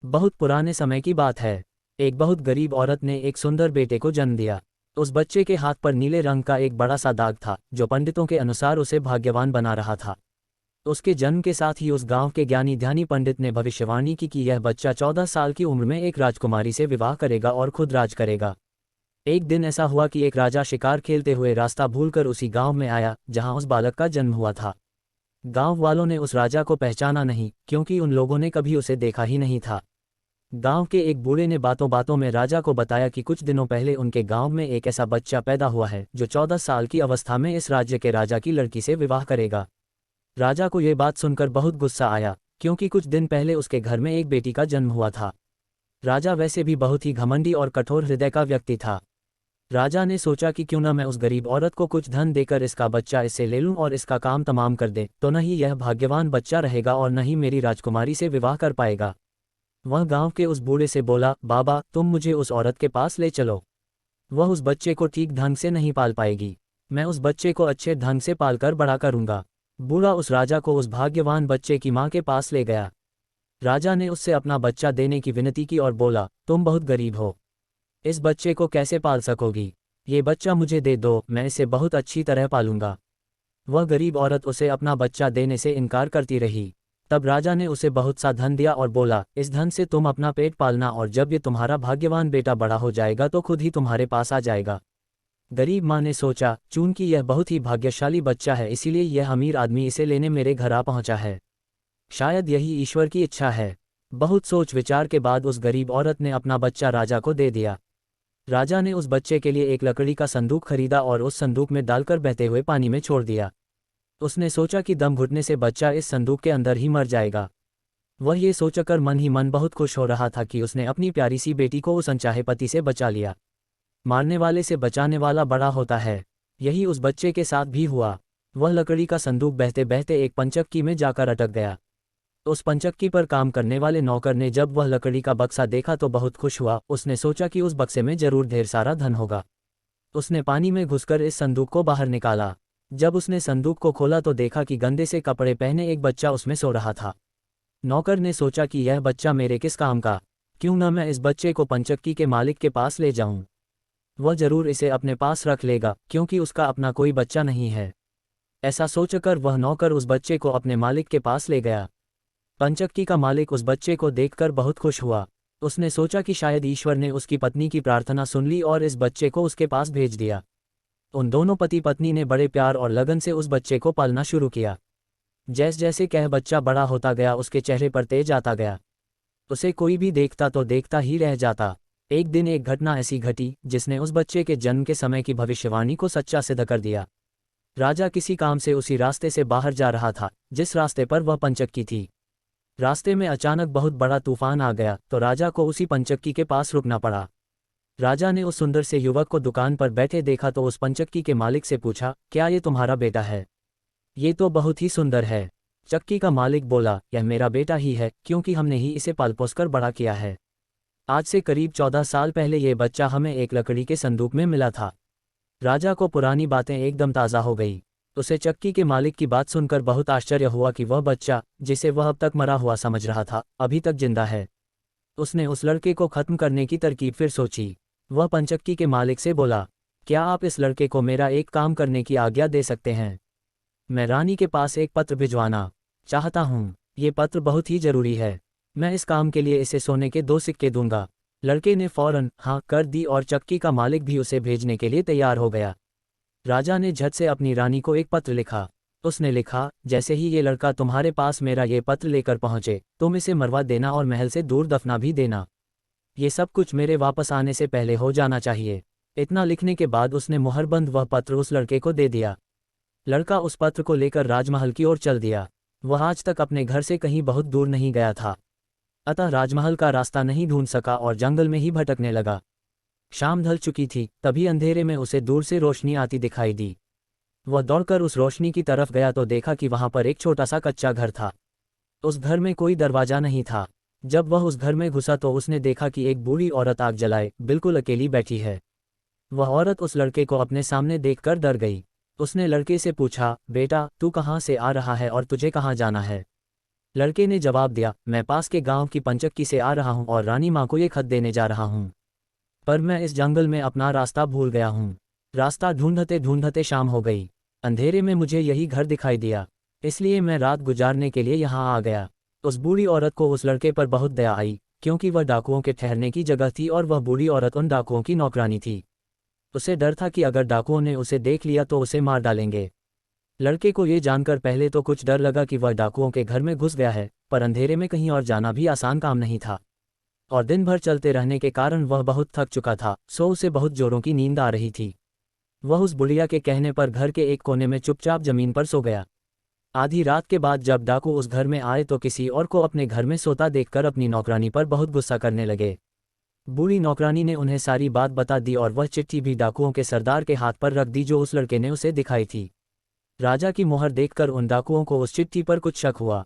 बहुत पुराने समय की बात है। एक बहुत गरीब औरत ने एक सुंदर बेटे को जन्म दिया। उस बच्चे के हाथ पर नीले रंग का एक बड़ा सा दाग था, जो पंडितों के अनुसार उसे भाग्यवान बना रहा था। उसके जन्म के साथ ही उस गांव के ज्ञानी ध्यानी पंडित ने भविष्यवाणी की कि यह बच्चा 14 साल की उम्र में एक राजकुमारी से विवाह करेगा और खुद राज करेगा। एक दिन ऐसा हुआ कि एक राजा शिकार खेलते हुए रास्ता भूलकर उसी गांव में आया जहां उस बालक का जन्म हुआ था। गांव वालों ने उस राजा को पहचाना नहीं, क्योंकि उन लोगों ने कभी उसे देखा ही नहीं था। गांव के एक बूढ़े ने बातों बातों में राजा को बताया कि कुछ दिनों पहले उनके गांव में एक ऐसा बच्चा पैदा हुआ है जो 14 साल की अवस्था में इस राज्य के राजा की लड़की से विवाह करेगा। राजा को यह बात सुनकर बहुत गुस्सा आया, क्योंकि कुछ दिन पहले उसके घर में एक बेटी का जन्म हुआ था। राजा वैसे भी बहुत ही घमंडी और कठोर हृदय का व्यक्ति था। राजा ने सोचा कि क्यों न मैं उस गरीब औरत को कुछ धन देकर इसका बच्चा इससे ले लूं और इसका काम तमाम कर दे, तो न ही यह भाग्यवान बच्चा रहेगा और न ही मेरी राजकुमारी से विवाह कर पाएगा। वह गांव के उस बूढ़े से बोला, बाबा तुम मुझे उस औरत के पास ले चलो। वह उस बच्चे को ठीक ढंग से नहीं पाल पाएगी। मैं उस बच्चे को अच्छे ढंग से पालकर बड़ा करूंगा। बूढ़ा उस राजा को उस भाग्यवान बच्चे की मां के पास ले गया। राजा ने उससे अपना बच्चा देने की विनती की और बोला, तुम बहुत गरीब हो, इस बच्चे को कैसे पाल सकोगी? ये बच्चा मुझे दे दो, मैं इसे बहुत अच्छी तरह पालूंगा। वह गरीब औरत उसे अपना बच्चा देने से इनकार करती रही। तब राजा ने उसे बहुत सा धन दिया और बोला, इस धन से तुम अपना पेट पालना और जब ये तुम्हारा भाग्यवान बेटा बड़ा हो जाएगा तो खुद ही तुम्हारे पास आ जाएगा। गरीब माँ ने सोचा, चूंकि यह बहुत ही भाग्यशाली बच्चा है इसीलिए यह अमीर आदमी इसे लेने मेरे घर आ पहुंचा है। शायद यही ईश्वर की इच्छा है। बहुत सोच विचार के बाद उस गरीब औरत ने अपना बच्चा राजा को दे दिया। राजा ने उस बच्चे के लिए एक लकड़ी का संदूक खरीदा और उस संदूक में डालकर बहते हुए पानी में छोड़ दिया। उसने सोचा कि दम घुटने से बच्चा इस संदूक के अंदर ही मर जाएगा। वह ये सोचकर मन ही मन बहुत खुश हो रहा था कि उसने अपनी प्यारी सी बेटी को उस अनचाहे पति से बचा लिया। मारने वाले से बचाने वाला बड़ा होता है। यही उस बच्चे के साथ भी हुआ। वह लकड़ी का संदूक बहते बहते एक पंचक्की में जाकर अटक गया। उस पंचक्की पर काम करने वाले नौकर ने जब वह लकड़ी का बक्सा देखा तो बहुत खुश हुआ। उसने सोचा कि उस बक्से में जरूर ढेर सारा धन होगा। उसने पानी में घुसकर इस संदूक को बाहर निकाला। जब उसने संदूक को खोला तो देखा कि गंदे से कपड़े पहने एक बच्चा उसमें सो रहा था। नौकर ने सोचा कि यह बच्चा मेरे किस काम का, क्यों न मैं इस बच्चे को पंचक्की के मालिक के पास ले जाऊं। वह जरूर इसे अपने पास रख लेगा, क्योंकि उसका अपना कोई बच्चा नहीं है। ऐसा सोचकर वह नौकर उस बच्चे को अपने मालिक के पास ले गया। पंचक्की का मालिक उस बच्चे को देखकर बहुत खुश हुआ। उसने सोचा कि शायद ईश्वर ने उसकी पत्नी की प्रार्थना सुन ली और इस बच्चे को उसके पास भेज दिया। उन दोनों पति पत्नी ने बड़े प्यार और लगन से उस बच्चे को पालना शुरू किया। जैसे जैसे कह बच्चा बड़ा होता गया उसके चेहरे पर तेज आता गया। उसे कोई भी देखता तो देखता ही रह जाता। एक दिन एक घटना ऐसी घटी जिसने उस बच्चे के जन्म के समय की भविष्यवाणी को सच्चा सिद्ध कर दिया। राजा किसी काम से उसी रास्ते से बाहर जा रहा था जिस रास्ते पर वह पंचक्की थी। रास्ते में अचानक बहुत बड़ा तूफान आ गया तो राजा को उसी पंचक्की के पास रुकना पड़ा। राजा ने उस सुंदर से युवक को दुकान पर बैठे देखा तो उस पंचक्की के मालिक से पूछा, क्या ये तुम्हारा बेटा है? ये तो बहुत ही सुंदर है। चक्की का मालिक बोला, यह मेरा बेटा ही है, क्योंकि हमने ही इसे पाल पोस कर बड़ा किया है। आज से करीब 14 साल पहले ये बच्चा हमें एक लकड़ी के संदूक में मिला था। राजा को पुरानी बातें एकदम ताज़ा हो गई। उसे चक्की के मालिक की बात सुनकर बहुत आश्चर्य हुआ कि वह बच्चा, जिसे वह अब तक मरा हुआ समझ रहा था, अभी तक जिंदा है। उसने उस लड़के को खत्म करने की तरकीब फिर सोची। वह पंचक्की के मालिक से बोला, क्या आप इस लड़के को मेरा एक काम करने की आज्ञा दे सकते हैं? मैं रानी के पास एक पत्र भिजवाना चाहता हूँ। ये पत्र बहुत ही जरूरी है। मैं इस काम के लिए इसे सोने के 2 सिक्के दूंगा। लड़के ने फौरन हाँ कर दी और चक्की का मालिक भी उसे भेजने के लिए तैयार हो गया। राजा ने झट से अपनी रानी को एक पत्र लिखा। उसने लिखा, जैसे ही ये लड़का तुम्हारे पास मेरा ये पत्र लेकर पहुंचे तुम इसे मरवा देना और महल से दूर दफना भी देना। ये सब कुछ मेरे वापस आने से पहले हो जाना चाहिए। इतना लिखने के बाद उसने मुहरबंद वह पत्र उस लड़के को दे दिया। लड़का उस पत्र को लेकर राजमहल की ओर चल दिया। वह आज तक अपने घर से कहीं बहुत दूर नहीं गया था, अतः राजमहल का रास्ता नहीं ढूंढ सका और जंगल में ही भटकने लगा। शाम ढल चुकी थी, तभी अंधेरे में उसे दूर से रोशनी आती दिखाई दी। वह दौड़कर उस रोशनी की तरफ गया तो देखा कि वहां पर एक छोटा सा कच्चा घर था। उस घर में कोई दरवाजा नहीं था। जब वह उस घर में घुसा तो उसने देखा कि एक बूढ़ी औरत आग जलाए बिल्कुल अकेली बैठी है। वह औरत उस लड़के को अपने सामने देखकर डर गई। उसने लड़के से पूछा, बेटा तू कहाँ से आ रहा है और तुझे कहाँ जाना है? लड़के ने जवाब दिया, मैं पास के गांव की पंचक्की से आ रहा हूं और रानी माँ को ये खत देने जा रहा हूं। पर मैं इस जंगल में अपना रास्ता भूल गया हूं। रास्ता ढूंढते ढूंढते शाम हो गई। अंधेरे में मुझे यही घर दिखाई दिया, इसलिए मैं रात गुजारने के लिए यहाँ आ गया। उस बूढ़ी औरत को उस लड़के पर बहुत दया आई, क्योंकि वह डाकुओं के ठहरने की जगह थी और वह बूढ़ी औरत उन डाकुओं की नौकरानी थी। उसे डर था कि अगर डाकुओं ने उसे देख लिया तो उसे मार डालेंगे। लड़के को ये जानकर पहले तो कुछ डर लगा कि वह डाकुओं के घर में घुस गया है, पर अंधेरे में कहीं और जाना भी आसान काम नहीं था, और दिन भर चलते रहने के कारण वह बहुत थक चुका था, सो उसे बहुत जोरों की नींद आ रही थी। वह उस बुढ़िया के कहने पर घर के एक कोने में चुपचाप जमीन पर सो गया। आधी रात के बाद जब डाकू उस घर में आए तो किसी और को अपने घर में सोता देखकर अपनी नौकरानी पर बहुत गुस्सा करने लगे। बूढ़ी नौकरानी ने उन्हें सारी बात बता दी और वह चिट्ठी भी डाकुओं के सरदार के हाथ पर रख दी जो उस लड़के ने उसे दिखाई थी। राजा की मोहर देखकर उन डाकुओं को उस चिट्ठी पर कुछ शक हुआ।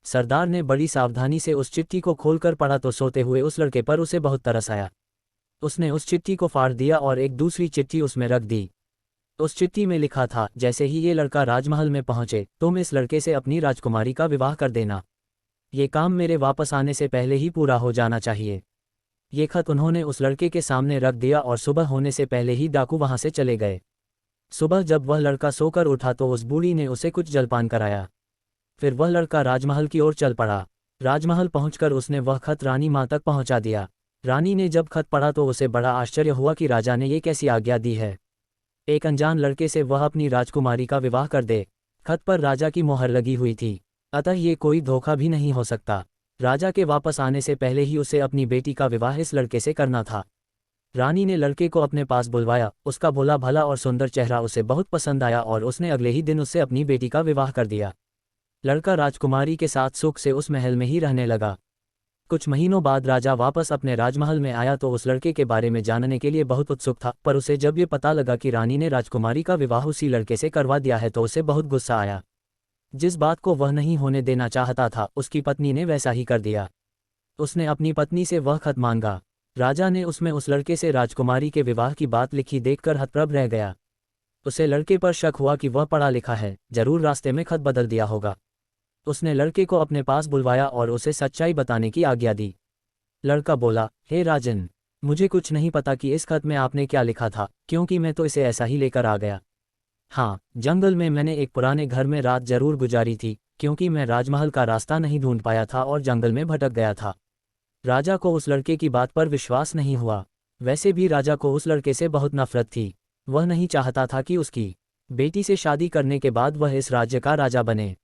सरदार ने बड़ी सावधानी से उस चिट्ठी को खोलकर पढ़ा तो सोते हुए उस लड़के पर उसे बहुत तरस आया। उसने उस चिट्ठी को फाड़ दिया और एक दूसरी चिट्ठी उसमें रख दी। उस चिट्ठी में लिखा था, जैसे ही ये लड़का राजमहल में पहुंचे तुम इस लड़के से अपनी राजकुमारी का विवाह कर देना। ये काम मेरे वापस आने से पहले ही पूरा हो जाना चाहिए। ये खत उन्होंने उस लड़के के सामने रख दिया और सुबह होने से पहले ही डाकू वहां से चले गए। सुबह जब वह लड़का सोकर उठा तो उस बूढ़ी ने उसे कुछ जलपान कराया। फिर वह लड़का राजमहल की ओर चल पड़ा। राजमहल पहुंचकर उसने वह खत रानी माँ तक पहुंचा दिया। रानी ने जब खत पढ़ा तो उसे बड़ा आश्चर्य हुआ कि राजा ने ये कैसी आज्ञा दी है, एक अनजान लड़के से वह अपनी राजकुमारी का विवाह कर दे। खत पर राजा की मोहर लगी हुई थी, अतः ये कोई धोखा भी नहीं हो सकता। राजा के वापस आने से पहले ही उसे अपनी बेटी का विवाह इस लड़के से करना था। रानी ने लड़के को अपने पास बुलवाया। उसका भोला भला और सुंदर चेहरा उसे बहुत पसंद आया और उसने अगले ही दिन उससे अपनी बेटी का विवाह कर दिया। लड़का राजकुमारी के साथ सुख से उस महल में ही रहने लगा। कुछ महीनों बाद राजा वापस अपने राजमहल में आया तो उस लड़के के बारे में जानने के लिए बहुत उत्सुक था, पर उसे जब ये पता लगा कि रानी ने राजकुमारी का विवाह उसी लड़के से करवा दिया है तो उसे बहुत गुस्सा आया। जिस बात को वह नहीं होने देना चाहता था उसकी पत्नी ने वैसा ही कर दिया। उसने अपनी पत्नी से वह खत मांगा। राजा ने उसमें उस लड़के से राजकुमारी के विवाह की बात लिखी देखकर हतप्रभ रह गया। उसे लड़के पर शक हुआ कि वह पढ़ा लिखा है, जरूर रास्ते में खत बदल दिया होगा। उसने लड़के को अपने पास बुलवाया और उसे सच्चाई बताने की आज्ञा दी। लड़का बोला, हे राजन, मुझे कुछ नहीं पता कि इस खत में आपने क्या लिखा था, क्योंकि मैं तो इसे ऐसा ही लेकर आ गया। हाँ, जंगल में मैंने एक पुराने घर में रात जरूर गुजारी थी, क्योंकि मैं राजमहल का रास्ता नहीं ढूंढ पाया था और जंगल में भटक गया था। राजा को उस लड़के की बात पर विश्वास नहीं हुआ। वैसे भी राजा को उस लड़के से बहुत नफरत थी। वह नहीं चाहता था कि उसकी बेटी से शादी करने के बाद वह इस राज्य का राजा बने।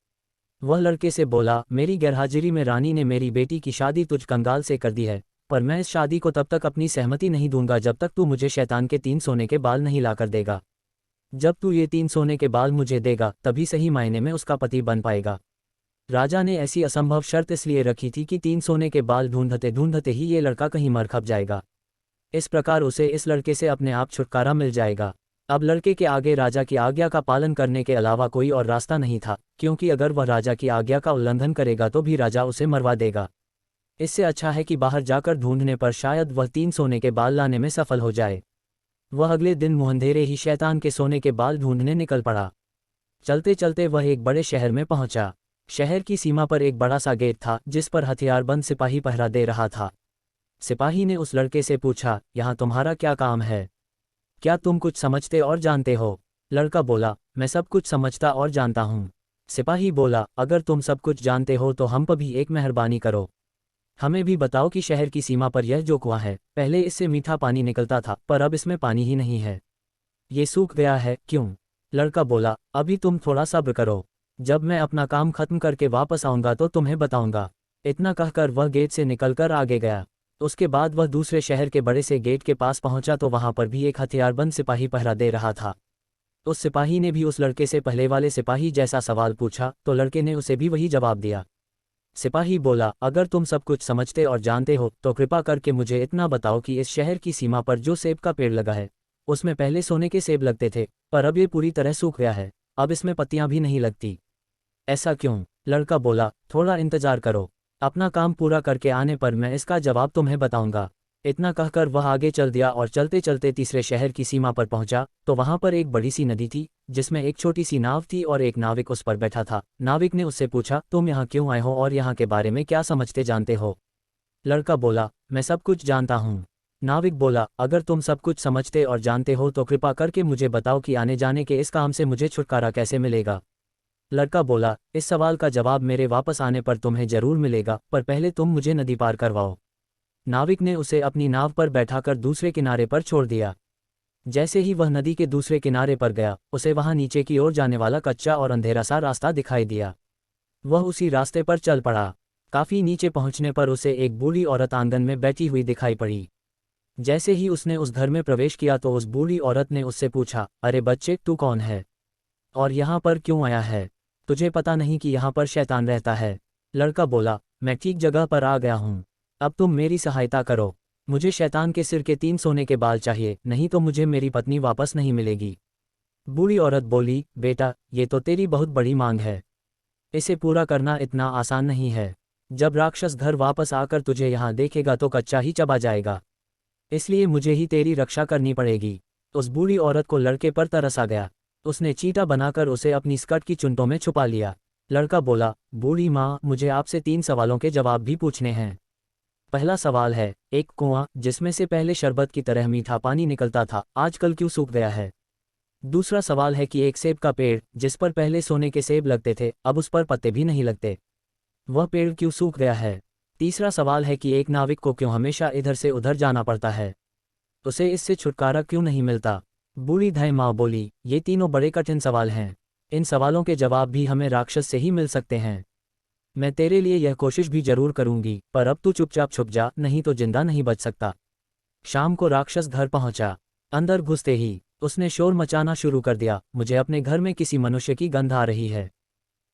वह लड़के से बोला, मेरी गैरहाजिरी में रानी ने मेरी बेटी की शादी तुझ कंगाल से कर दी है, पर मैं इस शादी को तब तक अपनी सहमति नहीं दूंगा जब तक तू मुझे शैतान के 3 सोने के बाल नहीं लाकर देगा। जब तू ये 3 सोने के बाल मुझे देगा तभी सही मायने में उसका पति बन पाएगा। राजा ने ऐसी असंभव शर्त इसलिए रखी थी कि 3 सोने के बाल ढूंढते ढूंढते ही ये लड़का कहीं मर खप जाएगा। इस प्रकार उसे इस लड़के से अपने आप छुटकारा मिल जाएगा। अब लड़के के आगे राजा की आज्ञा का पालन करने के अलावा कोई और रास्ता नहीं था, क्योंकि अगर वह राजा की आज्ञा का उल्लंघन करेगा तो भी राजा उसे मरवा देगा। इससे अच्छा है कि बाहर जाकर ढूंढने पर शायद वह 3 सोने के बाल लाने में सफल हो जाए। वह अगले दिन मुंधेरे ही शैतान के सोने के बाल ढूंढने निकल पड़ा। चलते चलते वह एक बड़े शहर में पहुंचा। शहर की सीमा पर एक बड़ा सा गेट था जिस पर हथियारबंद सिपाही पहरा दे रहा था। सिपाही ने उस लड़के से पूछा, यहाँ तुम्हारा क्या काम है? क्या तुम कुछ समझते और जानते हो? लड़का बोला, मैं सब कुछ समझता और जानता हूँ। सिपाही बोला, अगर तुम सब कुछ जानते हो तो हम पर भी एक मेहरबानी करो। हमें भी बताओ कि शहर की सीमा पर यह जो कुआं है, पहले इससे मीठा पानी निकलता था पर अब इसमें पानी ही नहीं है। ये सूख गया है, क्यों? लड़का बोला, अभी तुम थोड़ा सब्र करो, जब मैं अपना काम खत्म करके वापस आऊँगा तो तुम्हें बताऊँगा। इतना कहकर वह गेट से निकलकर आगे गया। उसके बाद वह दूसरे शहर के बड़े से गेट के पास पहुंचा तो वहां पर भी एक हथियारबंद सिपाही पहरा दे रहा था। उस सिपाही ने भी उस लड़के से पहले वाले सिपाही जैसा सवाल पूछा तो लड़के ने उसे भी वही जवाब दिया। सिपाही बोला, अगर तुम सब कुछ समझते और जानते हो तो कृपा करके मुझे इतना बताओ कि इस शहर की सीमा पर जो सेब का पेड़ लगा है उसमें पहले सोने के सेब लगते थे, पर अब ये पूरी तरह सूख गया है, अब इसमें पत्तियां भी नहीं लगती। ऐसा क्यों? लड़का बोला, थोड़ा इंतजार करो, अपना काम पूरा करके आने पर मैं इसका जवाब तुम्हें बताऊंगा। इतना कहकर वह आगे चल दिया और चलते चलते तीसरे शहर की सीमा पर पहुंचा तो वहां पर एक बड़ी सी नदी थी जिसमें एक छोटी सी नाव थी और एक नाविक उस पर बैठा था। नाविक ने उससे पूछा, तुम यहाँ क्यों आए हो और यहाँ के बारे में क्या समझते जानते हो? लड़का बोला, मैं सब कुछ जानता हूँ। नाविक बोला, अगर तुम सब कुछ समझते और जानते हो तो कृपा करके मुझे बताओ कि आने जाने के इस काम से मुझे छुटकारा कैसे मिलेगा। लड़का बोला, इस सवाल का जवाब मेरे वापस आने पर तुम्हें जरूर मिलेगा, पर पहले तुम मुझे नदी पार करवाओ। नाविक ने उसे अपनी नाव पर बैठाकर दूसरे किनारे पर छोड़ दिया। जैसे ही वह नदी के दूसरे किनारे पर गया, उसे वहां नीचे की ओर जाने वाला कच्चा और अंधेरा सा रास्ता दिखाई दिया। वह उसी रास्ते पर चल पड़ा। काफी नीचे पहुंचने पर उसे एक बूढ़ी औरत आंगन में बैठी हुई दिखाई पड़ी। जैसे ही उसने उस घर में प्रवेश किया तो उस बूढ़ी औरत ने उससे पूछा, अरे बच्चे, तू कौन है और यहाँ पर क्यों आया है? तुझे पता नहीं कि यहाँ पर शैतान रहता है? लड़का बोला, मैं ठीक जगह पर आ गया हूँ। अब तुम मेरी सहायता करो। मुझे शैतान के सिर के 3 सोने के बाल चाहिए, नहीं तो मुझे मेरी पत्नी वापस नहीं मिलेगी। बूढ़ी औरत बोली, बेटा, ये तो तेरी बहुत बड़ी मांग है। इसे पूरा करना इतना आसान नहीं है। जब राक्षस घर वापस आकर तुझे यहाँ देखेगा तो कच्चा ही चबा जाएगा, इसलिए मुझे ही तेरी रक्षा करनी पड़ेगी। उस बूढ़ी औरत को लड़के पर तरस आ गया। उसने चीटा बनाकर उसे अपनी स्कर्ट की चुंटों में छुपा लिया। लड़का बोला, बूढ़ी माँ, मुझे आपसे 3 सवालों के जवाब भी पूछने हैं। पहला सवाल है, एक कुआं जिसमें से पहले शरबत की तरह मीठा पानी निकलता था, आजकल क्यों सूख गया है? दूसरा सवाल है कि एक सेब का पेड़ जिस पर पहले सोने के सेब लगते थे, अब उस पर पत्ते भी नहीं लगते, वह पेड़ क्यों सूख गया है? तीसरा सवाल है कि एक नाविक को क्यों हमेशा इधर से उधर जाना पड़ता है, उसे इससे छुटकारा क्यों नहीं मिलता? बूढ़ी धाई माँ बोली, ये तीनों बड़े कठिन सवाल हैं। इन सवालों के जवाब भी हमें राक्षस से ही मिल सकते हैं। मैं तेरे लिए यह कोशिश भी जरूर करूंगी, पर अब तू चुपचाप छुप जा, नहीं तो जिंदा नहीं बच सकता। शाम को राक्षस घर पहुंचा। अंदर घुसते ही उसने शोर मचाना शुरू कर दिया, मुझे अपने घर में किसी मनुष्य की गंध आ रही है।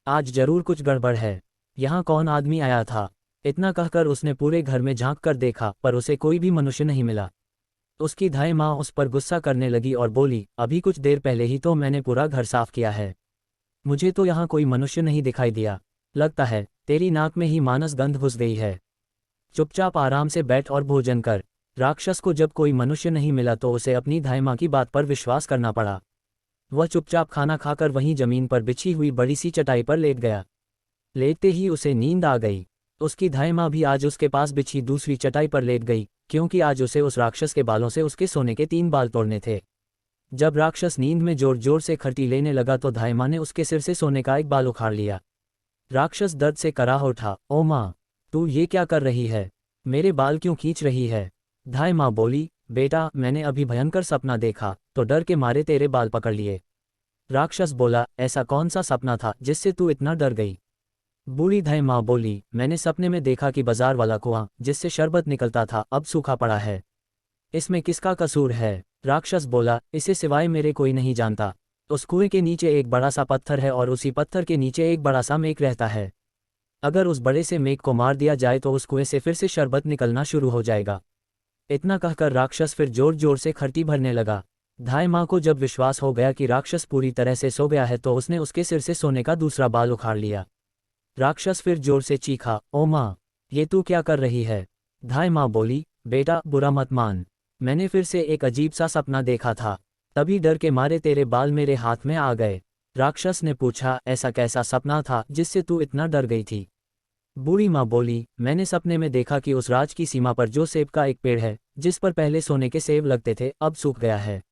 आज जरूर कुछ गड़बड़ है। यहाँ कौन आदमी आया था? इतना कहकर उसने पूरे घर में झांक कर देखा, पर उसे कोई भी मनुष्य नहीं मिला। उसकी धाई माँ उस पर गुस्सा करने लगी और बोली, अभी कुछ देर पहले ही तो मैंने पूरा घर साफ किया है, मुझे तो यहाँ कोई मनुष्य नहीं दिखाई दिया। लगता है तेरी नाक में ही मानस गंध घुस गई है। चुपचाप आराम से बैठ और भोजन कर। राक्षस को जब कोई मनुष्य नहीं मिला तो उसे अपनी धाई माँ की बात पर विश्वास करना पड़ा। वह चुपचाप खाना खाकर वहीं जमीन पर बिछी हुई बड़ी सी चटाई पर लेट गया। लेटते ही उसे नींद आ गई। उसकी धाई माँ भी आज उसके पास बिछी दूसरी चटाई पर लेट गई, क्योंकि आज उसे उस राक्षस के बालों से उसके सोने के 3 बाल तोड़ने थे। जब राक्षस नींद में जोर जोर से खर्टी लेने लगा तो धाई माँ ने उसके सिर से सोने का एक बाल उखाड़ लिया। राक्षस दर्द से कराह उठा, ओ माँ, तू ये क्या कर रही है? मेरे बाल क्यों खींच रही है? धाई माँ बोली, बेटा, मैंने अभी भयंकर सपना देखा तो डर के मारे तेरे बाल पकड़ लिए। राक्षस बोला, ऐसा कौन सा सपना था जिससे तू इतना डर गई? बूढ़ी धाई माँ बोली, मैंने सपने में देखा कि बाजार वाला कुआं जिससे शरबत निकलता था अब सूखा पड़ा है। इसमें किसका कसूर है? राक्षस बोला, इसे सिवाय मेरे कोई नहीं जानता। उस कुएं के नीचे एक बड़ा सा पत्थर है और उसी पत्थर के नीचे एक बड़ा सा मेघ रहता है। अगर उस बड़े से मेघ को मार दिया जाए तो उस कुएं से फिर से शरबत निकलना शुरू हो जाएगा। इतना कहकर राक्षस फिर जोर जोर से खर्टी भरने लगा। धाई माँ को जब विश्वास हो गया कि राक्षस पूरी तरह से सो गया है तो उसने उसके सिर से सोने का दूसरा बाल उखाड़ लिया। राक्षस फिर जोर से चीखा, ओ माँ, ये तू क्या कर रही है? धाई माँ बोली, बेटा, बुरा मत मान, मैंने फिर से एक अजीब सा सपना देखा था, तभी डर के मारे तेरे बाल मेरे हाथ में आ गए। राक्षस ने पूछा, ऐसा कैसा सपना था जिससे तू इतना डर गई थी? बूढ़ी माँ बोली, मैंने सपने में देखा कि उस राज की सीमा पर जो सेब का एक पेड़ है जिस पर पहले सोने के सेब लगते थे अब सूख गया है।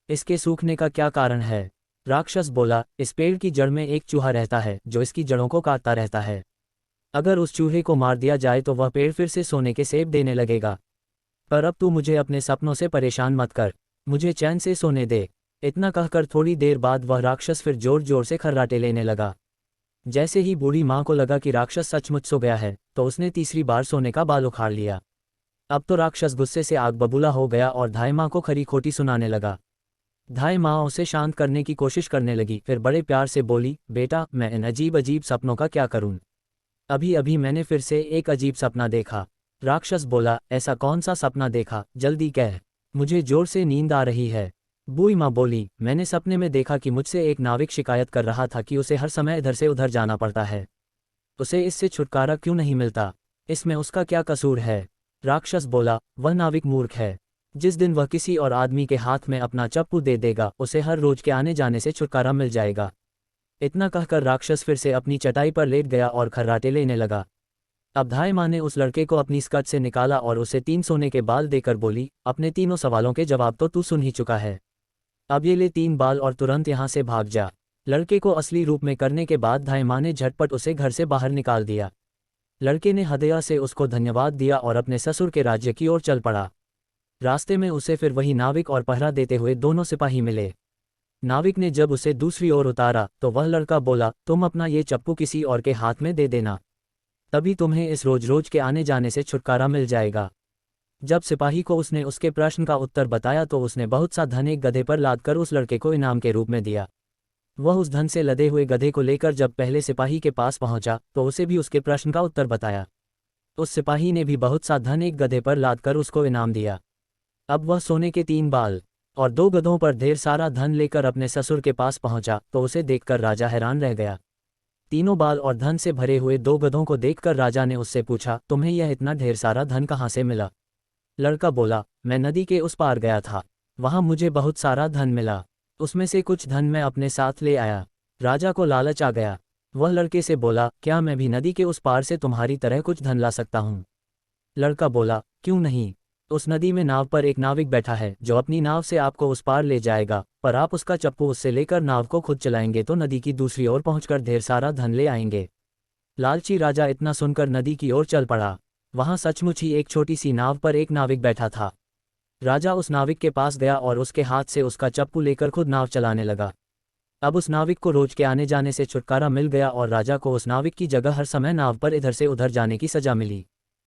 इसके सूखने का क्या कारण है? राक्षस बोला, इस पेड़ की जड़ में एक चूहा रहता है जो इसकी जड़ों को काटता रहता है। अगर उस चूहे को मार दिया जाए तो वह पेड़ फिर से सोने के सेब देने लगेगा। पर अब तू मुझे अपने सपनों से परेशान मत कर, मुझे चैन से सोने दे। इतना कहकर थोड़ी देर बाद वह राक्षस फिर जोर जोर से खर्राटे लेने लगा। जैसे ही बूढ़ी माँ को लगा कि राक्षस सचमुच सो गया है तो उसने तीसरी बार सोने का बाल उखाड़ लिया। अब तो राक्षस गुस्से से आग बबूला हो गया और धाई माँ को खरी खोटी सुनाने लगा। धाई माँ उसे शांत करने की कोशिश करने लगी, फिर बड़े प्यार से बोली, बेटा, मैं इन अजीब अजीब सपनों का क्या करूं? अभी अभी मैंने फिर से एक अजीब सपना देखा। राक्षस बोला, ऐसा कौन सा सपना देखा, जल्दी कह, मुझे जोर से नींद आ रही है। बूढ़ी माँ बोली, मैंने सपने में देखा कि मुझसे एक नाविक शिकायत कर रहा था कि उसे हर समय इधर से उधर जाना पड़ता है, उसे इससे छुटकारा क्यों नहीं मिलता? इसमें उसका क्या कसूर है? राक्षस बोला, वह नाविक मूर्ख है। जिस दिन वह किसी और आदमी के हाथ में अपना चप्पू दे देगा उसे हर रोज के आने जाने से छुटकारा मिल जाएगा। इतना कहकर राक्षस फिर से अपनी चटाई पर लेट गया और खर्राटे लेने लगा। अब धाय माँ ने उस लड़के को अपनी स्कर्ट से निकाला और उसे 3 सोने के बाल देकर बोली, अपने तीनों सवालों के जवाब तो तू सुन ही चुका है। अब ये ले 3 बाल और तुरंत यहाँ से भाग जा। लड़के को असली रूप में करने के बाद धाय माँ ने झटपट उसे घर से बाहर निकाल दिया। लड़के ने हृदय से उसको धन्यवाद दिया और अपने ससुर के राज्य की ओर चल पड़ा। रास्ते में उसे फिर वही नाविक और पहरा देते हुए दोनों सिपाही मिले। नाविक ने जब उसे दूसरी ओर उतारा तो वह लड़का बोला, तुम अपना ये चप्पू किसी और के हाथ में दे देना, तभी तुम्हें इस रोज रोज के आने जाने से छुटकारा मिल जाएगा। जब सिपाही को उसने उसके प्रश्न का उत्तर बताया तो उसने बहुत सा धन एक गधे पर लादकर उस लड़के को इनाम के रूप में दिया। वह उस धन से लदे हुए गधे को लेकर जब पहले सिपाही के पास पहुंचा तो उसे भी उसके प्रश्न का उत्तर बताया। उस सिपाही ने भी बहुत सा धन एक गधे पर लादकर उसको इनाम दिया। अब वह सोने के 3 बाल और 2 गधों पर ढेर सारा धन लेकर अपने ससुर के पास पहुंचा तो उसे देखकर राजा हैरान रह गया। तीनों बाल और धन से भरे हुए 2 गधों को देखकर राजा ने उससे पूछा, तुम्हें यह इतना ढेर सारा धन कहाँ से मिला? लड़का बोला, मैं नदी के उस पार गया था, वहां मुझे बहुत सारा धन मिला, उसमें से कुछ धन मैं अपने साथ ले आया। राजा को लालच आ गया। वह लड़के से बोला, क्या मैं भी नदी के उस पार से तुम्हारी तरह कुछ धन ला सकता हूँ? लड़का बोला, क्यों नहीं। उस नदी में नाव पर एक नाविक बैठा है जो अपनी नाव से आपको उस पार ले जाएगा, पर आप उसका चप्पू उससे लेकर नाव को खुद चलाएंगे तो नदी की दूसरी ओर पहुंचकर ढेर सारा धन ले आएंगे। लालची राजा इतना सुनकर नदी की ओर चल पड़ा। वहां सचमुच ही एक छोटी सी नाव पर एक नाविक बैठा था। राजा उस नाविक के पास गया और उसके हाथ से उसका चप्पू लेकर खुद नाव चलाने लगा। अब उस नाविक को रोज के आने जाने से छुटकारा मिल गया और राजा को उस नाविक की जगह हर समय नाव पर इधर से उधर जाने की सजा मिली।